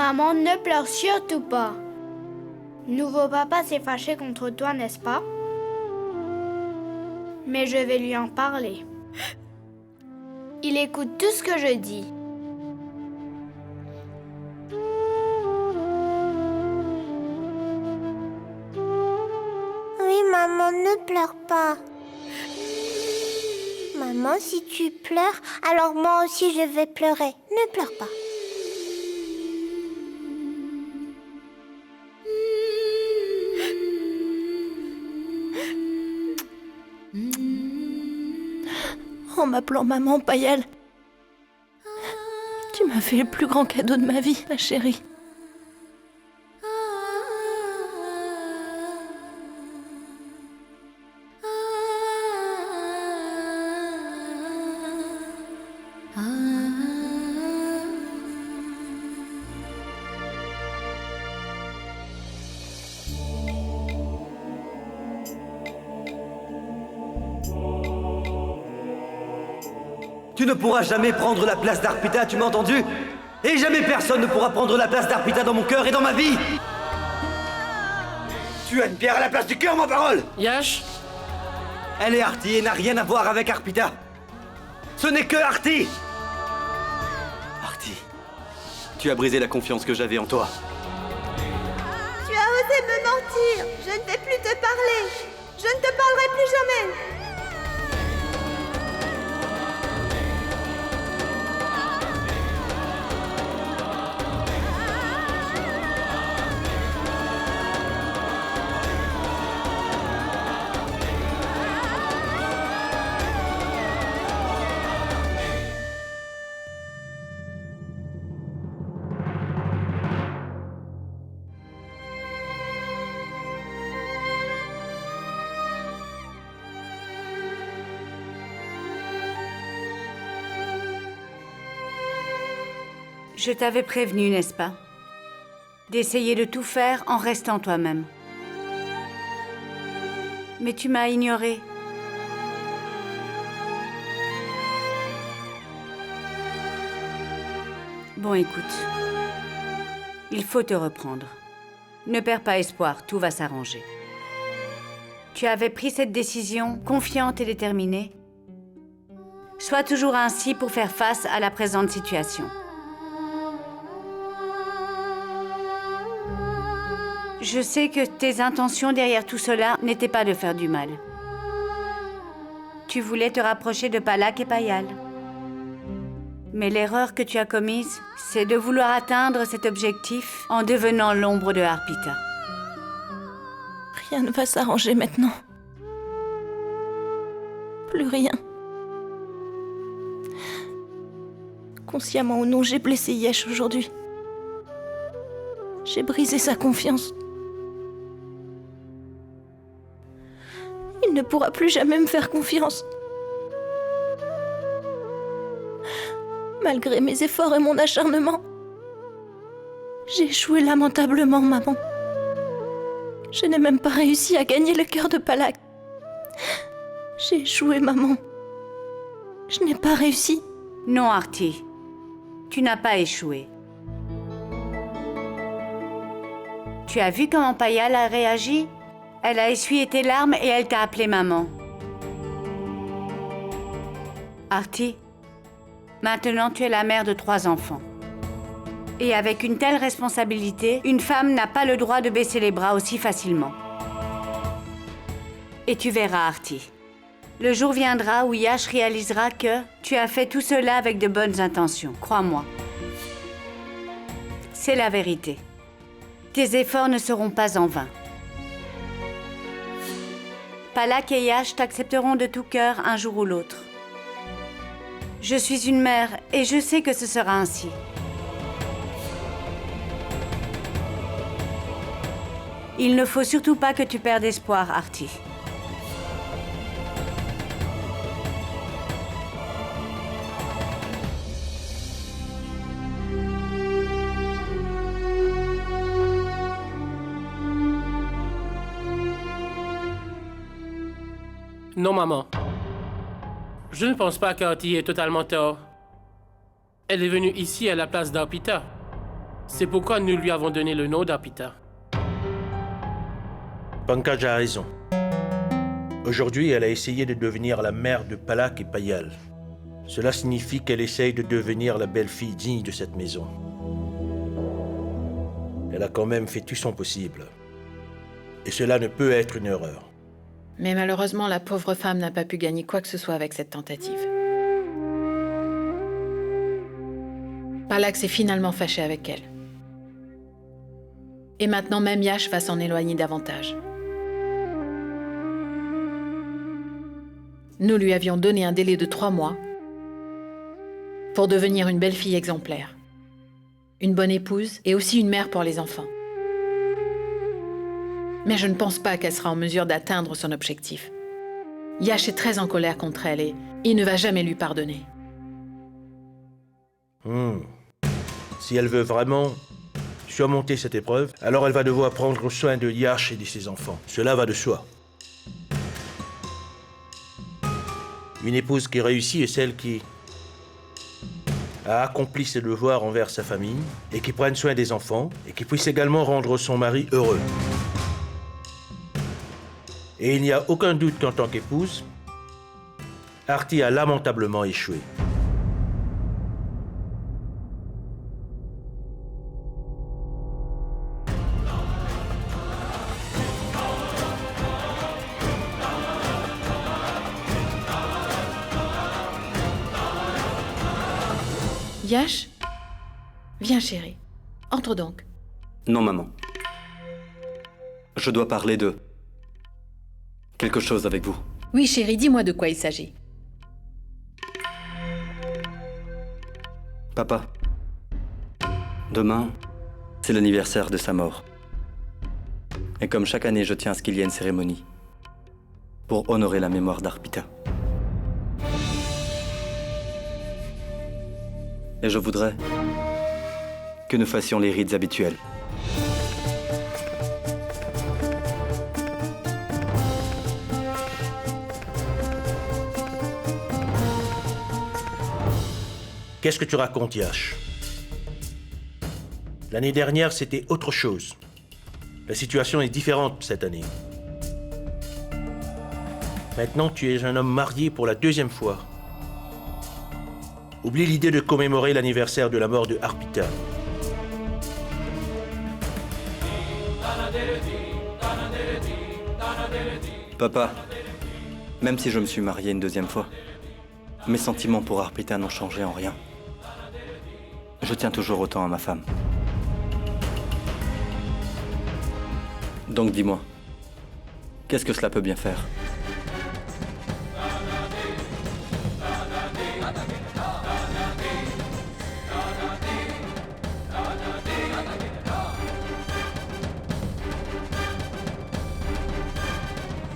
Maman, ne pleure surtout pas. Nouveau papa s'est fâché contre toi, n'est-ce pas? Mais je vais lui en parler. Il écoute tout ce que je dis. Oui, maman, ne pleure pas. Maman, si tu pleures, alors moi aussi je vais pleurer. Ne pleure pas. En m'appelant maman, Payal, tu m'as fait le plus grand cadeau de ma vie, ma chérie. Tu ne pourras jamais prendre la place d'Arpita, tu m'as entendu? Et jamais personne ne pourra prendre la place d'Arpita dans mon cœur et dans ma vie! Tu as une pierre à la place du cœur, ma parole! Yash? Elle est Arti et n'a rien à voir avec Arpita. Ce n'est que Arti! Arti, tu as brisé la confiance que j'avais en toi. Tu as osé me mentir. Je ne vais plus te parler. Je ne te parlerai plus jamais. Je t'avais prévenu, n'est-ce pas? D'essayer de tout faire en restant toi-même. Mais tu m'as ignoré. Bon, écoute. Il faut te reprendre. Ne perds pas espoir, tout va s'arranger. Tu avais pris cette décision, confiante et déterminée. Sois toujours ainsi pour faire face à la présente situation. Je sais que tes intentions derrière tout cela n'étaient pas de faire du mal. Tu voulais te rapprocher de Palak et Payal. Mais l'erreur que tu as commise, c'est de vouloir atteindre cet objectif en devenant l'ombre de Arpita. Rien ne va s'arranger maintenant. Plus rien. Consciemment ou non, j'ai blessé Yesh aujourd'hui. J'ai brisé sa confiance. Il ne pourra plus jamais me faire confiance. Malgré mes efforts et mon acharnement, j'ai échoué lamentablement, maman. Je n'ai même pas réussi à gagner le cœur de Palak. J'ai échoué, maman. Je n'ai pas réussi. Non, Arti. Tu n'as pas échoué. Tu as vu comment Payal a réagi? Elle a essuyé tes larmes et elle t'a appelé maman. Arti, maintenant tu es la mère de 3 enfants. Et avec une telle responsabilité, une femme n'a pas le droit de baisser les bras aussi facilement. Et tu verras, Arti. Le jour viendra où Yash réalisera que tu as fait tout cela avec de bonnes intentions, crois-moi. C'est la vérité. Tes efforts ne seront pas en vain. Palak et Yash t'accepteront de tout cœur un jour ou l'autre. Je suis une mère et je sais que ce sera ainsi. Il ne faut surtout pas que tu perdes espoir, Arti. Non, maman. Je ne pense pas qu'Arti ait totalement tort. Elle est venue ici à la place d'Arpita. C'est pourquoi nous lui avons donné le nom d'Arpita. Pankaj a raison. Aujourd'hui, elle a essayé de devenir la mère de Palak et Payal. Cela signifie qu'elle essaye de devenir la belle-fille digne de cette maison. Elle a quand même fait tout son possible. Et cela ne peut être une erreur. Mais malheureusement, la pauvre femme n'a pas pu gagner quoi que ce soit avec cette tentative. Palak s'est finalement fâché avec elle. Et maintenant, même Yash va s'en éloigner davantage. Nous lui avions donné un délai de 3 mois pour devenir une belle-fille exemplaire, une bonne épouse et aussi une mère pour les enfants. Mais je ne pense pas qu'elle sera en mesure d'atteindre son objectif. Yash est très en colère contre elle et il ne va jamais lui pardonner. Si elle veut vraiment surmonter cette épreuve, alors elle va devoir prendre soin de Yash et de ses enfants. Cela va de soi. Une épouse qui réussit est celle qui a accompli ses devoirs envers sa famille et qui prenne soin des enfants et qui puisse également rendre son mari heureux. Et il n'y a aucun doute qu'en tant qu'épouse, Arti a lamentablement échoué. Yash, viens chérie, entre donc. Non, maman. Je dois parler de quelque chose avec vous. Oui chérie, dis-moi de quoi il s'agit. Papa, demain, c'est l'anniversaire de sa mort. Et comme chaque année, je tiens à ce qu'il y ait une cérémonie pour honorer la mémoire d'Arpita. Et je voudrais que nous fassions les rites habituels. Qu'est-ce que tu racontes, Yash? L'année dernière, c'était autre chose. La situation est différente cette année. Maintenant, tu es un homme marié pour la 2e fois. Oublie l'idée de commémorer l'anniversaire de la mort de Arpita. Papa, même si je me suis marié une 2e fois, mes sentiments pour Arpita n'ont changé en rien. Je tiens toujours autant à ma femme. Donc dis-moi, qu'est-ce que cela peut bien faire?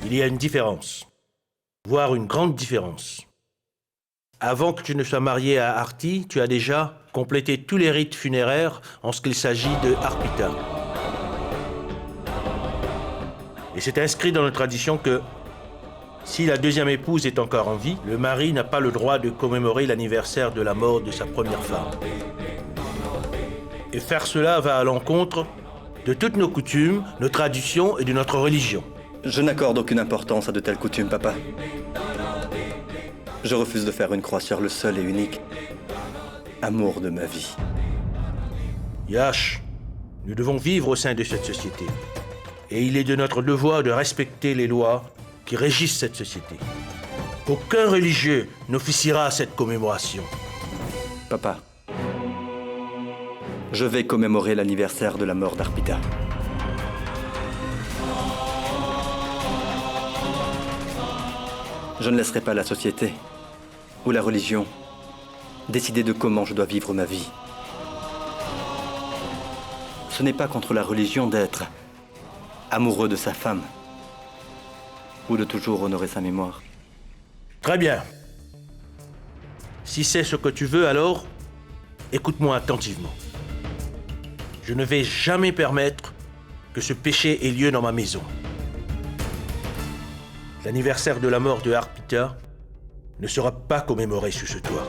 Il y a une différence, voire une grande différence. Avant que tu ne sois marié à Arti, tu as déjà complété tous les rites funéraires en ce qu'il s'agit de Arpita. Et c'est inscrit dans notre tradition que si la 2e épouse est encore en vie, le mari n'a pas le droit de commémorer l'anniversaire de la mort de sa première femme. Et faire cela va à l'encontre de toutes nos coutumes, nos traditions et de notre religion. Je n'accorde aucune importance à de telles coutumes, papa. Je refuse de faire une croix sur le seul et unique amour de ma vie. Yash, nous devons vivre au sein de cette société. Et il est de notre devoir de respecter les lois qui régissent cette société. Aucun religieux n'officiera à cette commémoration. Papa, je vais commémorer l'anniversaire de la mort d'Arpita. Je ne laisserai pas la société ou la religion décider de comment je dois vivre ma vie. Ce n'est pas contre la religion d'être amoureux de sa femme ou de toujours honorer sa mémoire. Très bien. Si c'est ce que tu veux, alors, écoute-moi attentivement. Je ne vais jamais permettre que ce péché ait lieu dans ma maison. L'anniversaire de la mort de Arpita ne sera pas commémoré sous ce toit.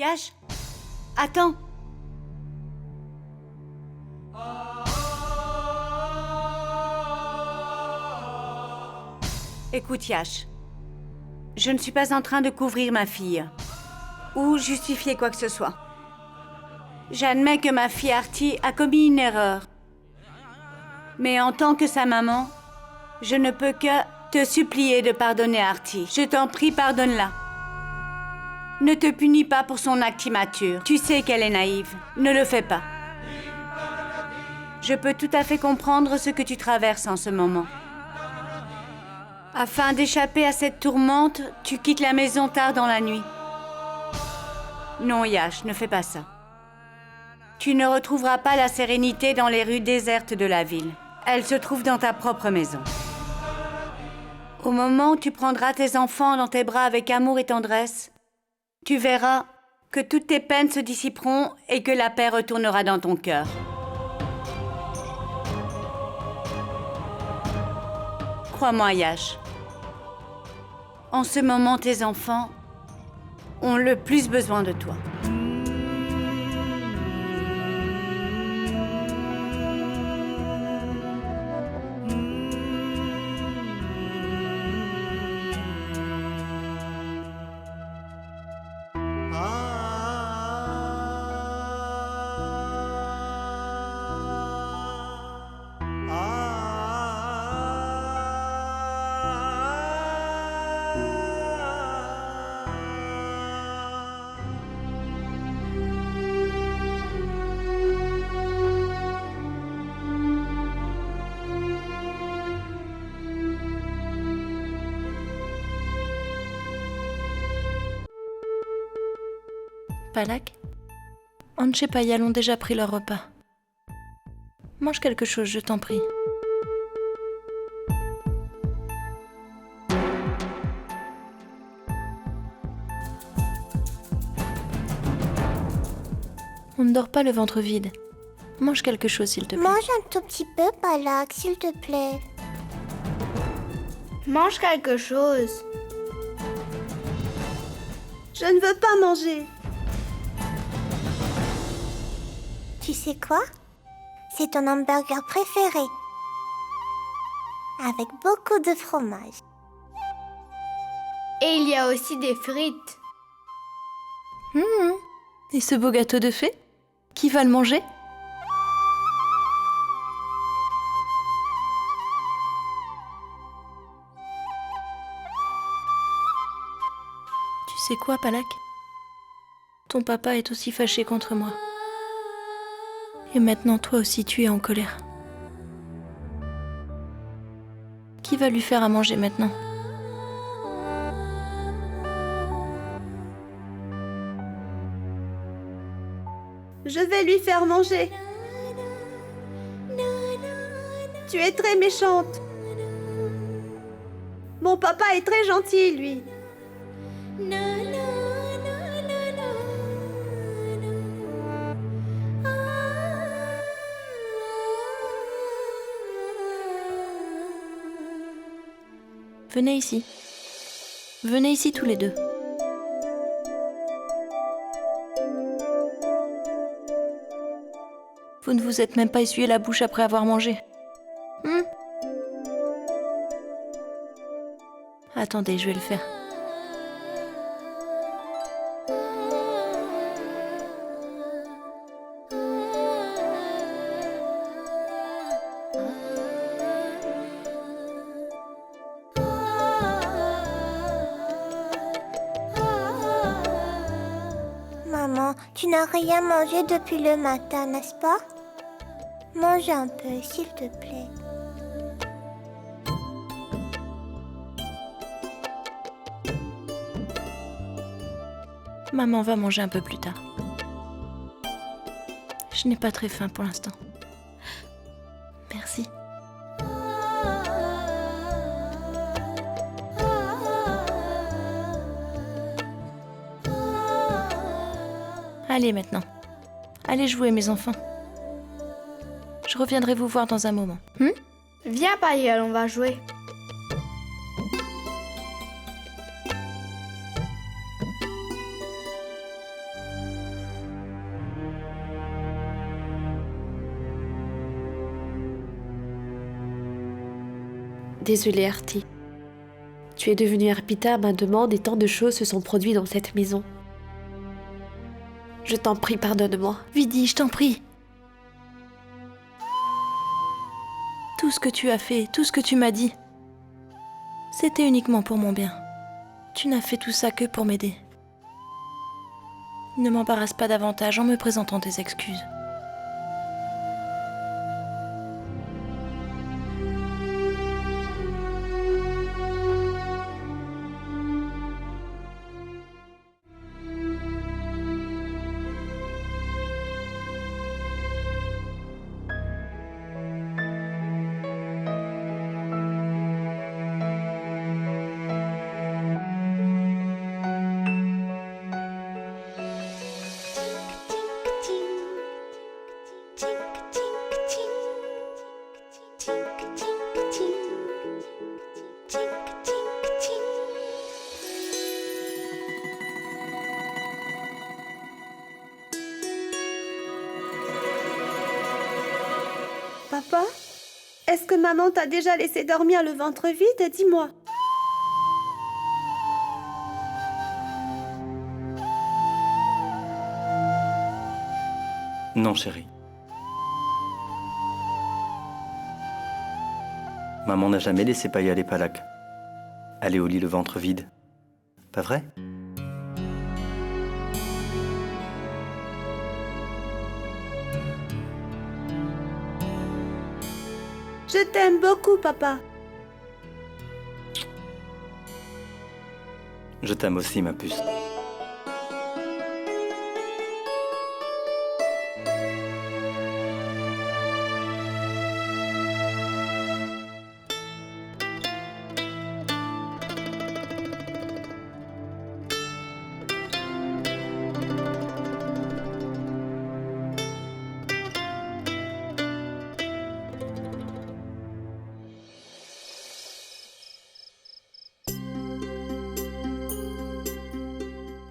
Yash, attends. Écoute, Yash, je ne suis pas en train de couvrir ma fille ou justifier quoi que ce soit. J'admets que ma fille Arti a commis une erreur. Mais en tant que sa maman, je ne peux que te supplier de pardonner Arti. Je t'en prie, pardonne-la. Ne te punis pas pour son acte immature. Tu sais qu'elle est naïve. Ne le fais pas. Je peux tout à fait comprendre ce que tu traverses en ce moment. Afin d'échapper à cette tourmente, tu quittes la maison tard dans la nuit. Non, Yash, ne fais pas ça. Tu ne retrouveras pas la sérénité dans les rues désertes de la ville. Elle se trouve dans ta propre maison. Au moment où tu prendras tes enfants dans tes bras avec amour et tendresse, tu verras que toutes tes peines se dissiperont et que la paix retournera dans ton cœur. Crois-moi, Yash. En ce moment, tes enfants ont le plus besoin de toi. Palak, Anche et Payal ont déjà pris leur repas. Mange quelque chose, je t'en prie. On ne dort pas le ventre vide. Mange quelque chose, s'il te plaît. Mange un tout petit peu, Palak, s'il te plaît. Mange quelque chose. Je ne veux pas manger. Tu sais quoi? C'est ton hamburger préféré. Avec beaucoup de fromage. Et il y a aussi des frites. Et ce beau gâteau de fée? Qui va le manger? Tu sais quoi, Palak? Ton papa est aussi fâché contre moi. Et maintenant, toi aussi, tu es en colère. Qui va lui faire à manger maintenant? Je vais lui faire manger. Tu es très méchante. Mon papa est très gentil, lui. Venez ici. Venez ici tous les deux. Vous ne vous êtes même pas essuyé la bouche après avoir mangé. Attendez, je vais le faire. Maman, tu n'as rien mangé depuis le matin, n'est-ce pas? Mange un peu, s'il te plaît. Maman va manger un peu plus tard. Je n'ai pas très faim pour l'instant. Merci. Allez maintenant. Allez jouer, mes enfants. Je reviendrai vous voir dans un moment. Viens, Payal, on va jouer. Désolée, Artie. Tu es devenue Arpita à ma demande et tant de choses se sont produites dans cette maison. Je t'en prie, pardonne-moi. Vidi, je t'en prie. Tout ce que tu as fait, tout ce que tu m'as dit, c'était uniquement pour mon bien. Tu n'as fait tout ça que pour m'aider. Ne m'embarrasse pas davantage en me présentant tes excuses. Papa, est-ce que maman t'a déjà laissé dormir le ventre vide? Dis-moi. Non, chérie. Maman n'a jamais laissé Paya les Palak aller au lit le ventre vide. Pas vrai? Je t'aime beaucoup, papa. Je t'aime aussi, ma puce.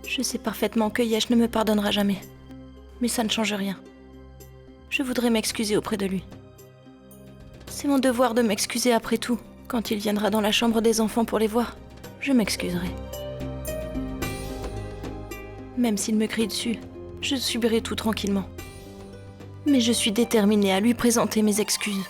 Je sais parfaitement que Yesh ne me pardonnera jamais. Mais ça ne change rien. Je voudrais m'excuser auprès de lui. C'est mon devoir de m'excuser après tout. Quand il viendra dans la chambre des enfants pour les voir, je m'excuserai. Même s'il me crie dessus, je subirai tout tranquillement. Mais je suis déterminée à lui présenter mes excuses.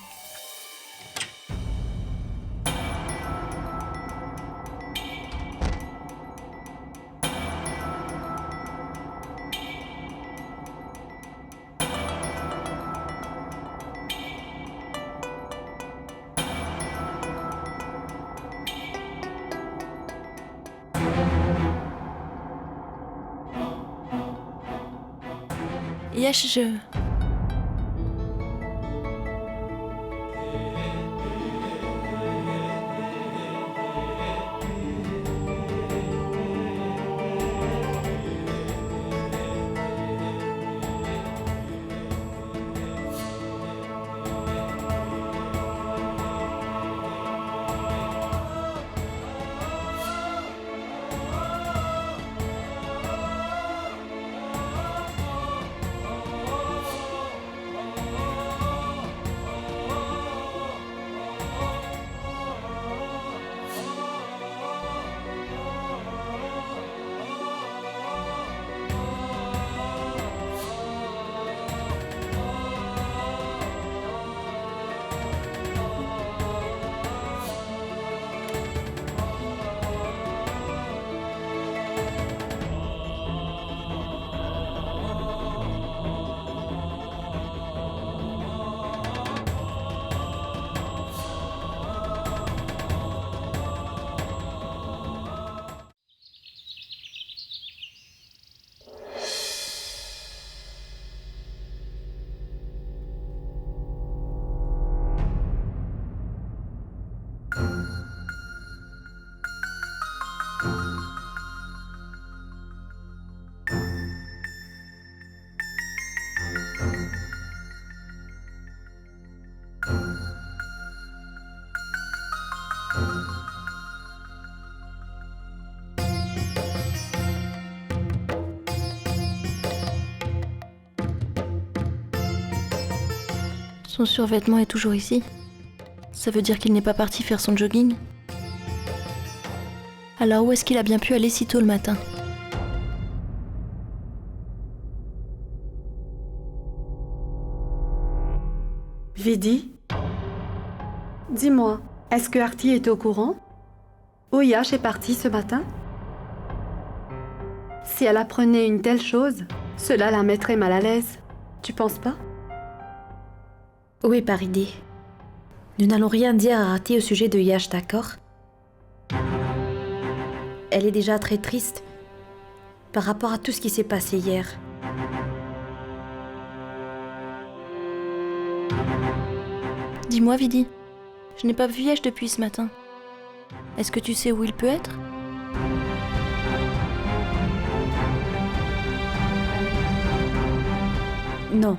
Yesh, je... Son survêtement est toujours ici. Ça veut dire qu'il n'est pas parti faire son jogging? Alors où est-ce qu'il a bien pu aller si tôt le matin? Vidi, dis-moi, est-ce que Artie est au courant? Où Yash est parti ce matin? Si elle apprenait une telle chose, cela la mettrait mal à l'aise. Tu penses pas? Oui, par idée. Nous n'allons rien dire à Artie au sujet de Yash, d'accord? Elle est déjà très triste par rapport à tout ce qui s'est passé hier. Dis-moi, Vidi, je n'ai pas vu Yesh depuis ce matin. Est-ce que tu sais où il peut être? Non.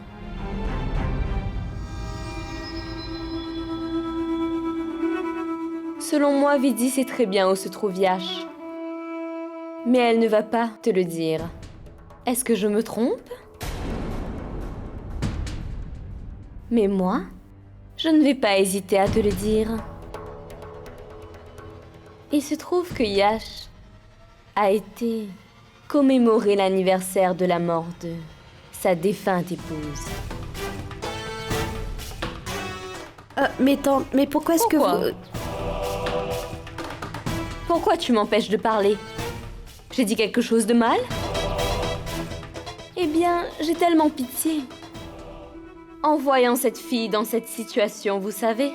Selon moi, Vidi sait très bien où se trouve Yash. Mais elle ne va pas te le dire. Est-ce que je me trompe? Mais moi, je ne vais pas hésiter à te le dire. Il se trouve que Yash a été commémorer l'anniversaire de la mort de sa défunte épouse. Mais tante, mais pourquoi est-ce que vous... Pourquoi tu m'empêches de parler? J'ai dit quelque chose de mal? Eh bien, j'ai tellement pitié. En voyant cette fille dans cette situation, vous savez.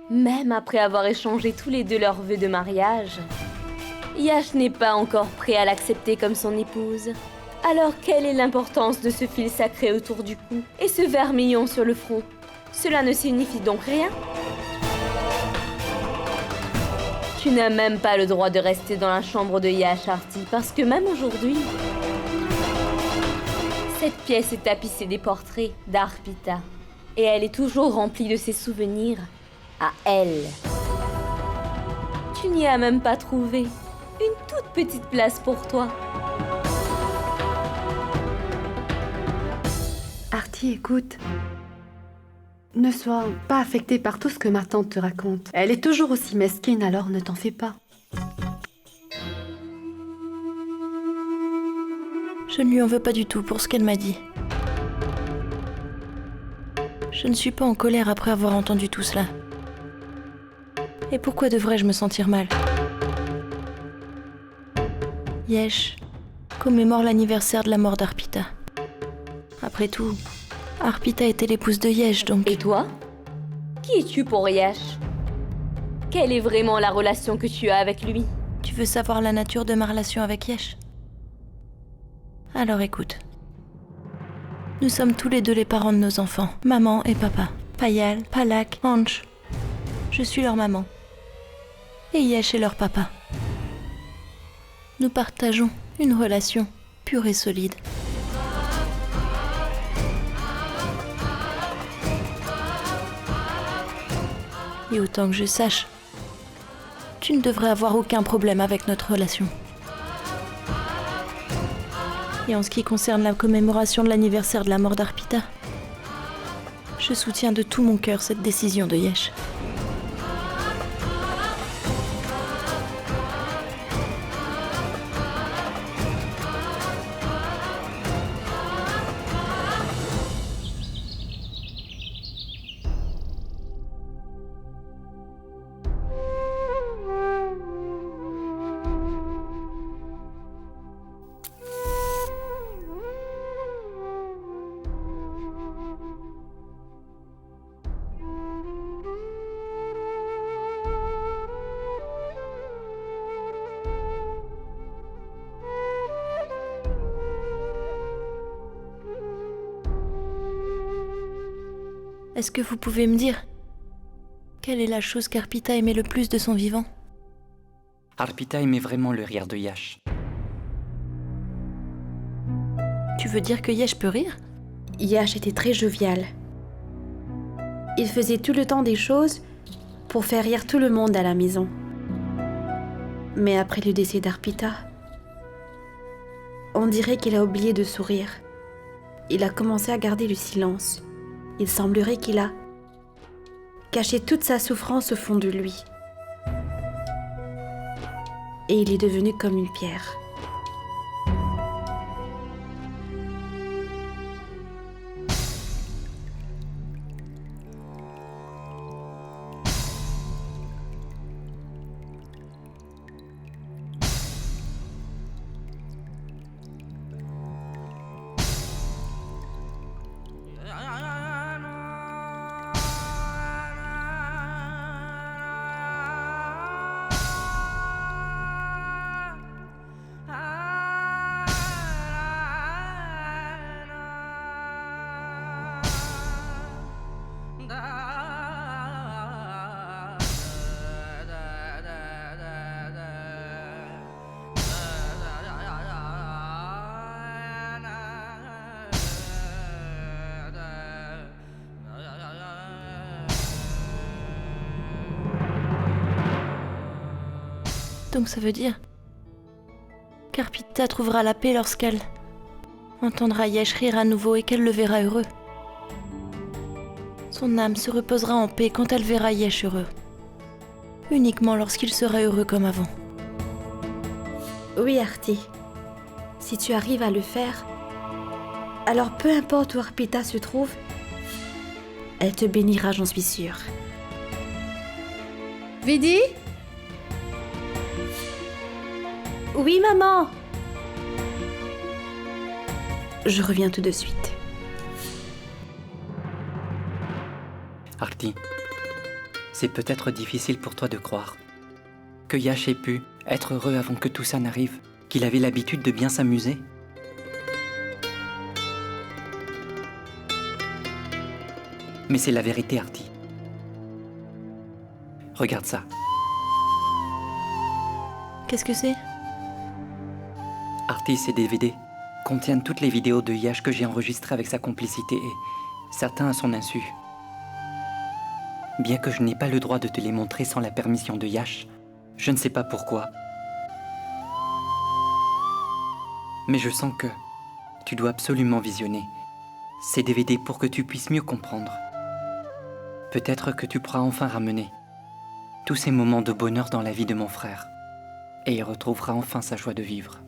Même après avoir échangé tous les deux leurs vœux de mariage, Yash n'est pas encore prêt à l'accepter comme son épouse. Alors quelle est l'importance de ce fil sacré autour du cou et ce vermillon sur le front? Cela ne signifie donc rien? Tu n'as même pas le droit de rester dans la chambre de Yash, Artie, parce que même aujourd'hui, cette pièce est tapissée des portraits d'Arpita. Et elle est toujours remplie de ses souvenirs à elle. Tu n'y as même pas trouvé une toute petite place pour toi. Artie, écoute. Ne sois pas affectée par tout ce que ma tante te raconte. Elle est toujours aussi mesquine, alors ne t'en fais pas. Je ne lui en veux pas du tout pour ce qu'elle m'a dit. Je ne suis pas en colère après avoir entendu tout cela. Et pourquoi devrais-je me sentir mal? Yesh commémore l'anniversaire de la mort d'Arpita. Après tout, Arpita était l'épouse de Yesh, donc... Et toi? Qui es-tu pour Yash? Quelle est vraiment la relation que tu as avec lui? Tu veux savoir la nature de ma relation avec Yesh? Alors écoute. Nous sommes tous les deux les parents de nos enfants, maman et papa. Payal, Palak, Anj. Je suis leur maman. Et Yesh est leur papa. Nous partageons une relation pure et solide. Et autant que je sache, tu ne devrais avoir aucun problème avec notre relation. Et en ce qui concerne la commémoration de l'anniversaire de la mort d'Arpita, je soutiens de tout mon cœur cette décision de Yesh. Est-ce que vous pouvez me dire quelle est la chose qu'Arpita aimait le plus de son vivant? Arpita aimait vraiment le rire de Yash. Tu veux dire que Yesh peut rire? Yash était très jovial. Il faisait tout le temps des choses pour faire rire tout le monde à la maison. Mais après le décès d'Arpita, on dirait qu'il a oublié de sourire. Il a commencé à garder le silence. Il semblerait qu'il a cachait toute sa souffrance au fond de lui. Et il est devenu comme une pierre. Donc ça veut dire qu'Arpita trouvera la paix lorsqu'elle entendra Yesh rire à nouveau et qu'elle le verra heureux. Son âme se reposera en paix quand elle verra Yesh heureux. Uniquement lorsqu'il sera heureux comme avant. Oui, Arti. Si tu arrives à le faire, alors peu importe où Arpita se trouve, elle te bénira, j'en suis sûre. Vidi? Oui, maman. Je reviens tout de suite. Arti, c'est peut-être difficile pour toi de croire que Yash ait pu être heureux avant que tout ça n'arrive, qu'il avait l'habitude de bien s'amuser. Mais c'est la vérité, Arti. Regarde ça. Qu'est-ce que c'est? Arti, ces DVD contiennent toutes les vidéos de Yash que j'ai enregistrées avec sa complicité et certains à son insu. Bien que je n'ai pas le droit de te les montrer sans la permission de Yash, je ne sais pas pourquoi. Mais je sens que tu dois absolument visionner ces DVD pour que tu puisses mieux comprendre. Peut-être que tu pourras enfin ramener tous ces moments de bonheur dans la vie de mon frère et il retrouvera enfin sa joie de vivre.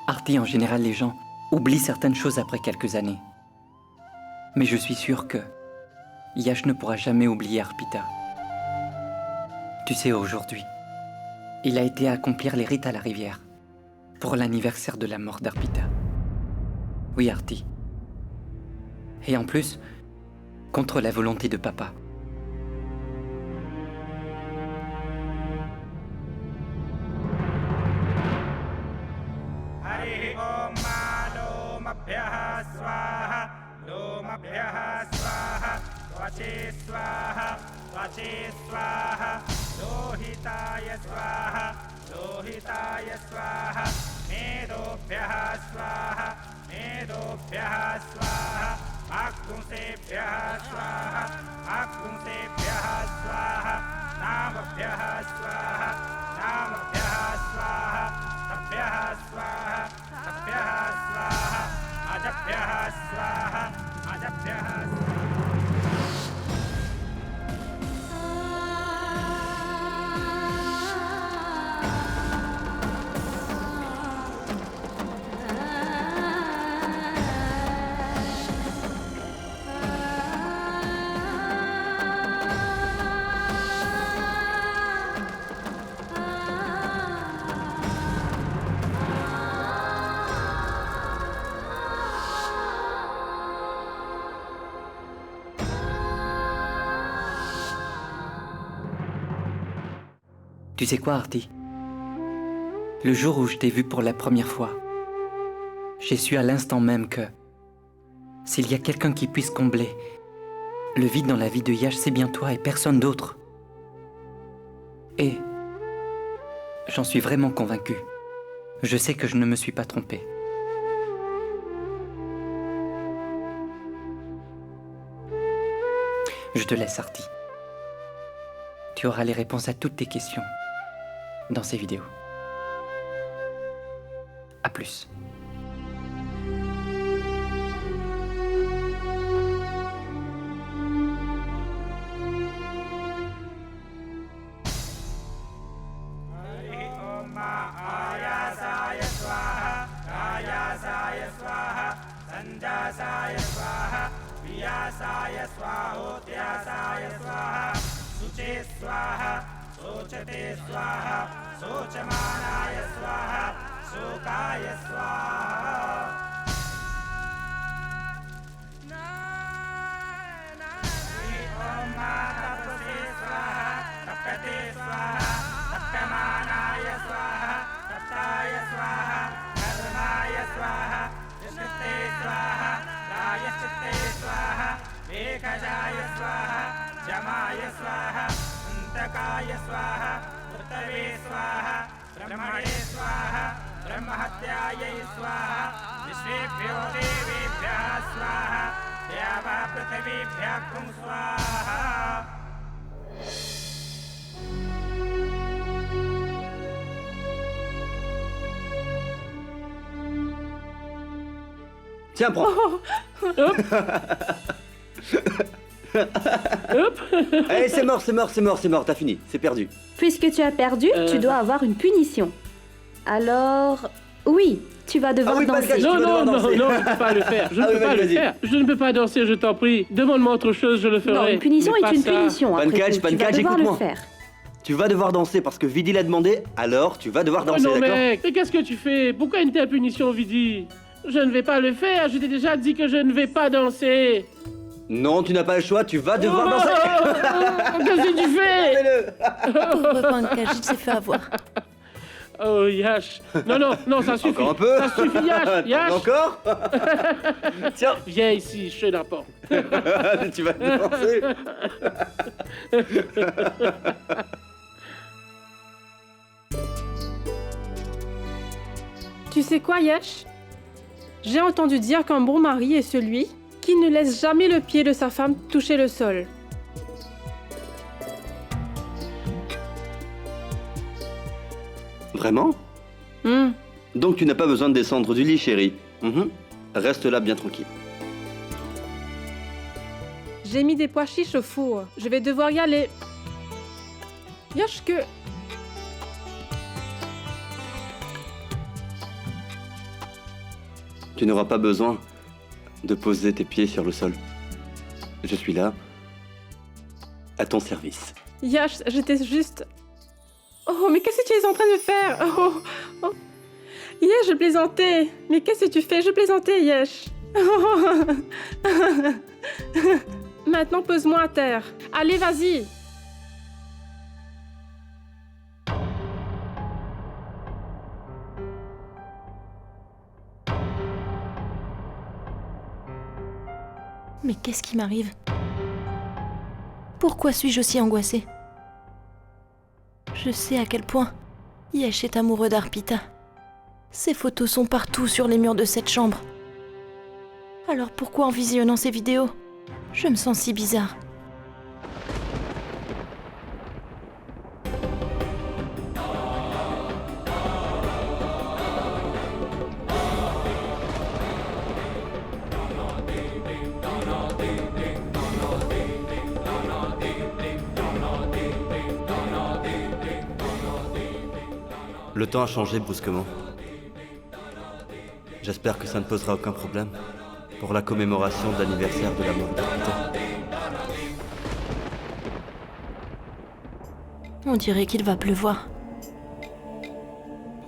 Arti, en général, les gens oublient certaines choses après quelques années. Mais je suis sûr que Yash ne pourra jamais oublier Arpita. Tu sais, aujourd'hui, il a été accomplir les rites à la rivière pour l'anniversaire de la mort d'Arpita. Oui, Arti. Et en plus, contre la volonté de papa. Tu sais quoi, Arti? Le jour où je t'ai vu pour la première fois, j'ai su à l'instant même que s'il y a quelqu'un qui puisse combler le vide dans la vie de Yash, c'est bien toi et personne d'autre. Et j'en suis vraiment convaincu. Je sais que je ne me suis pas trompé. Je te laisse, Arti. Tu auras les réponses à toutes tes questions dans ces vidéos. À plus. Tiens, prends. Allez, c'est mort, t'as fini, c'est perdu. Puisque tu as perdu, tu dois avoir une punition. Alors, oui, tu vas devoir danser. Non, je ne peux pas le faire. Je ne peux pas danser, je t'en prie. Demande-moi autre chose, je le ferai. Non, une punition est une punition. Pankaj, écoute-moi. Faire. Tu vas devoir danser parce que Vidi l'a demandé, alors tu vas devoir danser, non, d'accord? mec, mais qu'est-ce que tu fais? Pourquoi une telle punition, Vidi? Je ne vais pas le faire, je t'ai déjà dit que je ne vais pas danser. Non, tu n'as pas le choix, tu vas devoir danser. Qu'est-ce que tu fais? Pauvre Pankaj, il s'est fait avoir. Oh, Yash. Non, ça suffit. Encore un peu? Ça suffit, Yash. Encore? Tiens. Viens ici, je te l'apporte. Tu vas danser. Tu sais quoi, Yash? J'ai entendu dire qu'un bon mari est celui qui ne laisse jamais le pied de sa femme toucher le sol. Vraiment? Donc tu n'as pas besoin de descendre du lit, chérie. Reste là bien tranquille. J'ai mis des pois chiches au four. Je vais devoir y aller. Yash, que... Tu n'auras pas besoin de poser tes pieds sur le sol. Je suis là, à ton service. Yash, j'étais juste... Oh, mais qu'est-ce que tu es en train de faire? Oh. Yash, je plaisantais. Mais qu'est-ce que tu fais? Je plaisantais, Yash. Maintenant, pose-moi à terre. Allez, vas-y. Mais qu'est-ce qui m'arrive? Pourquoi suis-je aussi angoissée? Je sais à quel point Yash est amoureux d'Arpita. Ses photos sont partout sur les murs de cette chambre. Alors pourquoi en visionnant ces vidéos, je me sens si bizarre? Le temps a changé brusquement. J'espère que ça ne posera aucun problème pour la commémoration de l'anniversaire de la mort d'Arpita. On dirait qu'il va pleuvoir.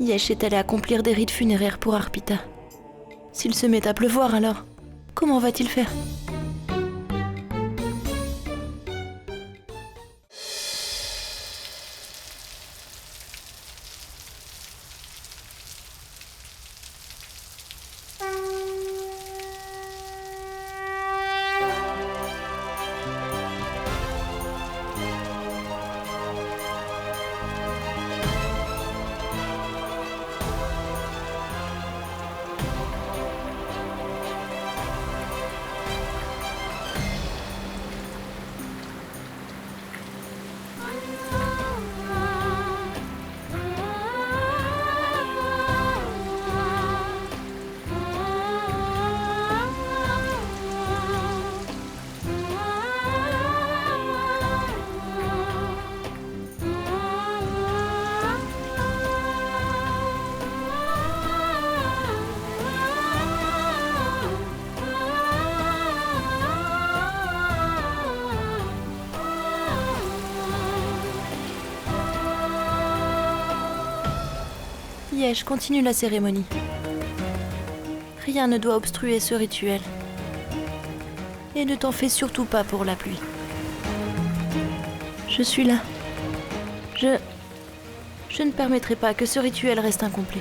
Yash est allé accomplir des rites funéraires pour Arpita. S'il se met à pleuvoir alors, comment va-t-il faire? Yesh, continue la cérémonie. Rien ne doit obstruer ce rituel. Et ne t'en fais surtout pas pour la pluie. Je suis là. Je ne permettrai pas que ce rituel reste incomplet.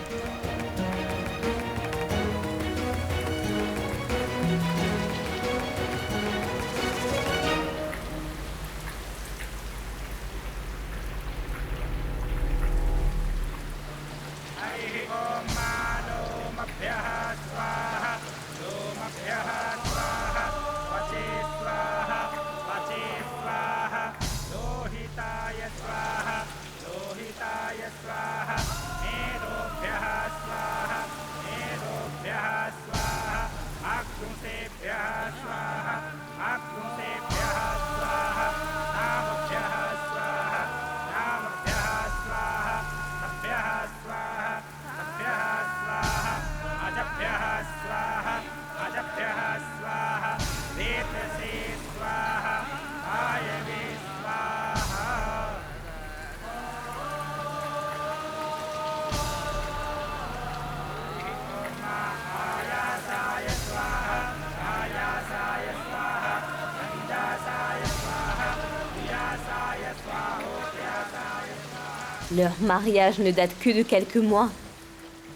Leur mariage ne date que de quelques mois.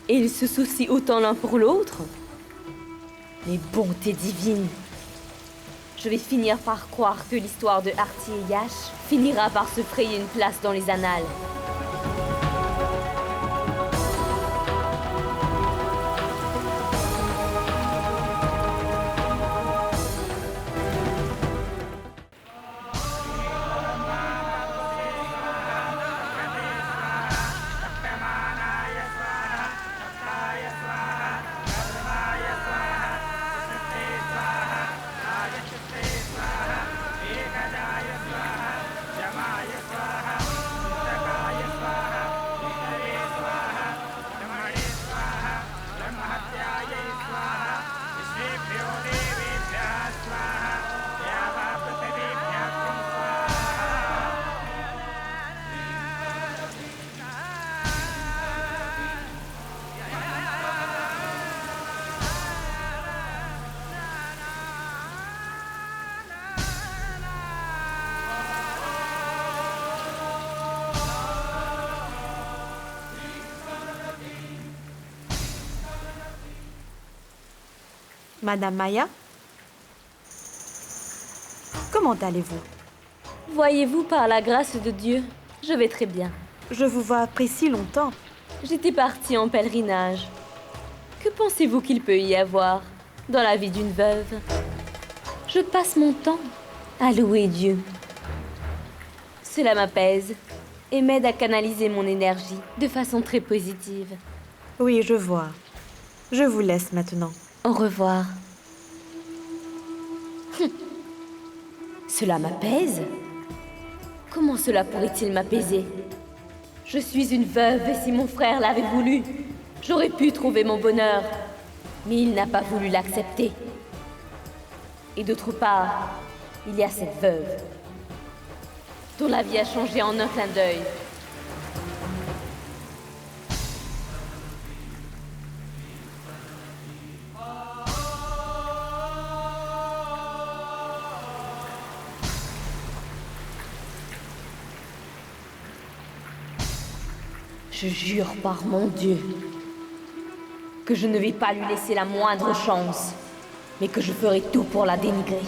Et ils se soucient autant l'un pour l'autre. Mais bonté divine. Je vais finir par croire que l'histoire de Artie et Yash finira par se frayer une place dans les annales. Madame Maya? Comment allez-vous? Voyez-vous, par la grâce de Dieu, je vais très bien. Je vous vois après si longtemps. J'étais partie en pèlerinage. Que pensez-vous qu'il peut y avoir dans la vie d'une veuve? Je passe mon temps à louer Dieu. Cela m'apaise et m'aide à canaliser mon énergie de façon très positive. Oui, je vois. Je vous laisse maintenant. Au revoir. Cela m'apaise? Comment cela pourrait-il m'apaiser? Je suis une veuve et si mon frère l'avait voulu, j'aurais pu trouver mon bonheur. Mais il n'a pas voulu l'accepter. Et d'autre part, il y a cette veuve, dont la vie a changé en un clin d'œil. Je jure par mon Dieu que je ne vais pas lui laisser la moindre chance, mais que je ferai tout pour la dénigrer.